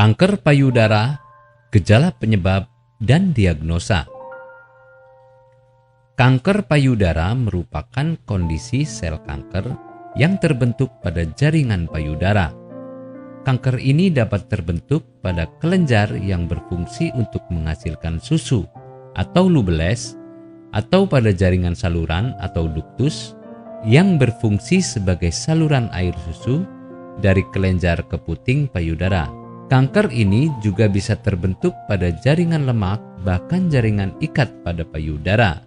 Kanker payudara, gejala penyebab dan diagnosa. Kanker payudara merupakan kondisi sel kanker yang terbentuk pada jaringan payudara. Kanker ini dapat terbentuk pada kelenjar yang berfungsi untuk menghasilkan susu atau lubeles, atau pada jaringan saluran atau duktus yang berfungsi sebagai saluran air susu dari kelenjar ke puting payudara. Kanker ini juga bisa terbentuk pada jaringan lemak, bahkan jaringan ikat pada payudara.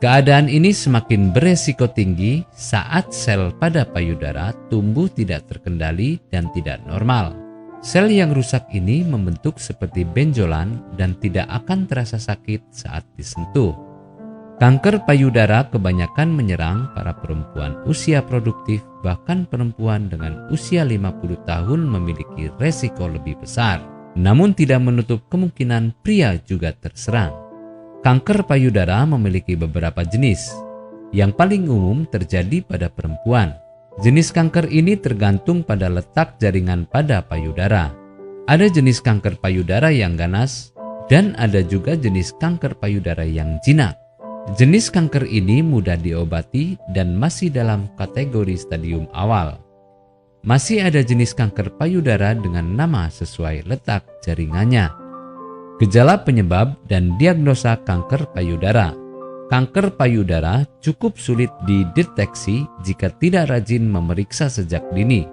Keadaan ini semakin beresiko tinggi saat sel pada payudara tumbuh tidak terkendali dan tidak normal. Sel yang rusak ini membentuk seperti benjolan dan tidak akan terasa sakit saat disentuh. Kanker payudara kebanyakan menyerang para perempuan usia produktif, bahkan perempuan dengan usia 50 tahun memiliki resiko lebih besar. Namun tidak menutup kemungkinan pria juga terserang. Kanker payudara memiliki beberapa jenis. Yang paling umum terjadi pada perempuan. Jenis kanker ini tergantung pada letak jaringan pada payudara. Ada jenis kanker payudara yang ganas dan ada juga jenis kanker payudara yang jinak. Jenis kanker ini mudah diobati dan masih dalam kategori stadium awal. Masih ada jenis kanker payudara dengan nama sesuai letak jaringannya. Gejala penyebab dan diagnosa kanker payudara. Kanker payudara cukup sulit dideteksi jika tidak rajin memeriksa sejak dini.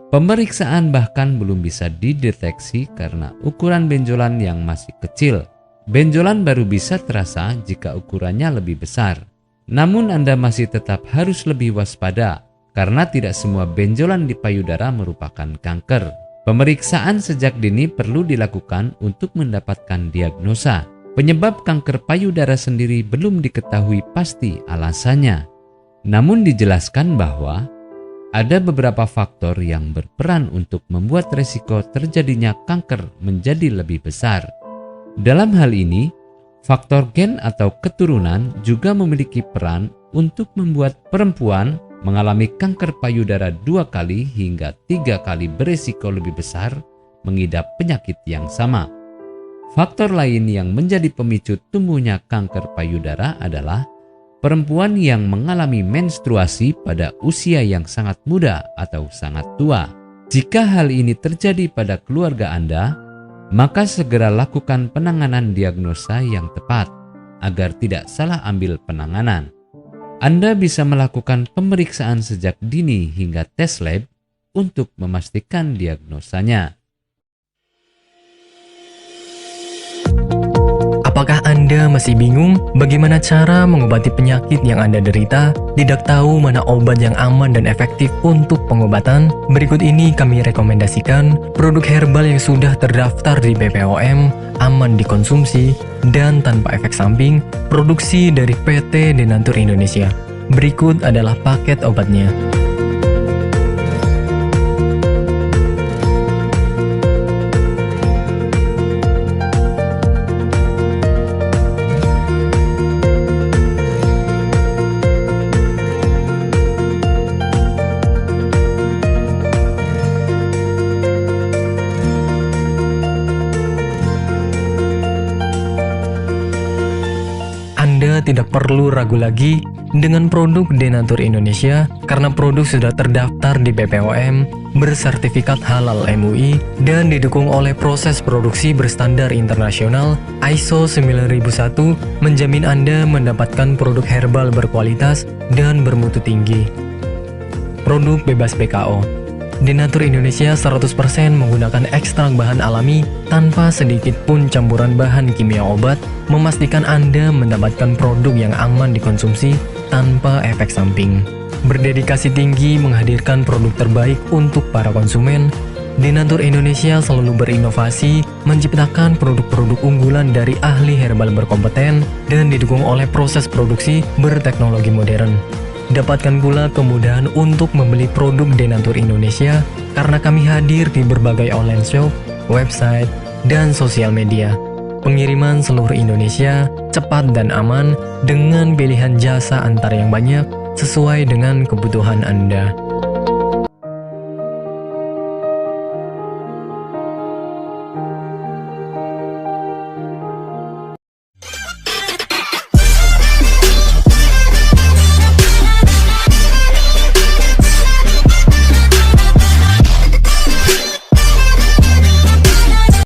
Pemeriksaan bahkan belum bisa dideteksi karena ukuran benjolan yang masih kecil. Benjolan baru bisa terasa jika ukurannya lebih besar. Namun Anda masih tetap harus lebih waspada karena tidak semua benjolan di payudara merupakan kanker. Pemeriksaan sejak dini perlu dilakukan untuk mendapatkan diagnosa. Penyebab kanker payudara sendiri belum diketahui pasti alasannya. Namun dijelaskan bahwa ada beberapa faktor yang berperan untuk membuat resiko terjadinya kanker menjadi lebih besar. Dalam hal ini, faktor gen atau keturunan juga memiliki peran untuk membuat perempuan mengalami kanker payudara 2 kali hingga 3 kali beresiko lebih besar mengidap penyakit yang sama. Faktor lain yang menjadi pemicu tumbuhnya kanker payudara adalah perempuan yang mengalami menstruasi pada usia yang sangat muda atau sangat tua. Jika hal ini terjadi pada keluarga Anda, maka segera lakukan penanganan diagnosa yang tepat agar tidak salah ambil penanganan. Anda bisa melakukan pemeriksaan sejak dini hingga tes lab untuk memastikan diagnosanya. Apakah Anda masih bingung bagaimana cara mengobati penyakit yang Anda derita? Tidak tahu mana obat yang aman dan efektif untuk pengobatan? Berikut ini kami rekomendasikan produk herbal yang sudah terdaftar di BPOM, aman dikonsumsi, dan tanpa efek samping, produksi dari PT Denatur Indonesia. Berikut adalah paket obatnya. Anda tidak perlu ragu lagi dengan produk Denatur Indonesia karena produk sudah terdaftar di BPOM, bersertifikat halal MUI, dan didukung oleh proses produksi berstandar internasional ISO 9001, menjamin Anda mendapatkan produk herbal berkualitas dan bermutu tinggi. Produk bebas PKO. Denatur Indonesia 100% menggunakan ekstrak bahan alami tanpa sedikit pun campuran bahan kimia obat, memastikan Anda mendapatkan produk yang aman dikonsumsi tanpa efek samping. Berdedikasi tinggi menghadirkan produk terbaik untuk para konsumen, Denatur Indonesia selalu berinovasi, menciptakan produk-produk unggulan dari ahli herbal berkompeten dan didukung oleh proses produksi berteknologi modern. Dapatkan pula kemudahan untuk membeli produk Denatur Indonesia karena kami hadir di berbagai online shop, website, dan sosial media. Pengiriman seluruh Indonesia cepat dan aman dengan pilihan jasa antar yang banyak sesuai dengan kebutuhan Anda.